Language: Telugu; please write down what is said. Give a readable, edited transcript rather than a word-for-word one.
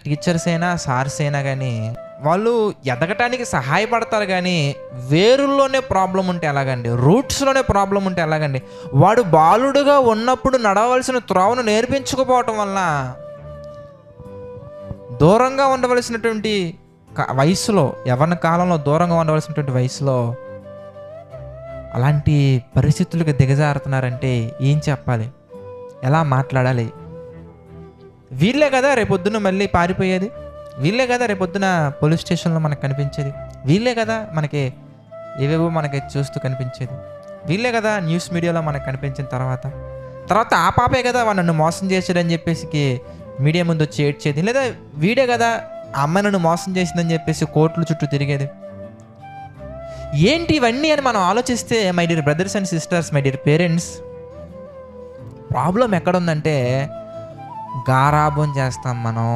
టీచర్స్ అయినా సార్స్ అయినా కానీ వాళ్ళు ఎదగటానికి సహాయపడతారు, కానీ వేరుల్లోనే ప్రాబ్లం ఉంటే ఎలాగండి, రూట్స్లోనే ప్రాబ్లం ఉంటే ఎలాగండి. వాడు బాలుడుగా ఉన్నప్పుడు నడవలసిన త్రోవను నేర్పించకపోవటం వల్ల దూరంగా ఉండవలసినటువంటి వయసులో, యవ్వన కాలంలో దూరంగా ఉండవలసినటువంటి వయసులో అలాంటి పరిస్థితులకు దిగజారుతున్నారంటే ఏం చెప్పాలి, ఎలా మాట్లాడాలి? వీళ్ళే కదా రేపొద్దున మళ్ళీ పారిపోయేది, వీళ్ళే కదా రేపొద్దున పోలీస్ స్టేషన్లో మనకు కనిపించేది, వీళ్ళే కదా మనకి ఏవేవో మనకి చూస్తూ కనిపించేది, వీళ్ళే కదా న్యూస్ మీడియాలో మనకు కనిపించిన తర్వాత ఆ పాపే కదా వాడు నన్ను మోసం చేశాడని చెప్పేసి మీడియా ముందు వచ్చి ఏడ్చేది, లేదా వీడే కదా ఆ అమ్మాయి నన్ను మోసం చేసిందని చెప్పేసి కోర్టుల చుట్టూ తిరిగేది. ఏంటి ఇవన్నీ అని మనం ఆలోచిస్తే, my dear brothers and sisters, my dear parents, problem ఎక్కడుందంటే గారాబం చేస్తాం మనం.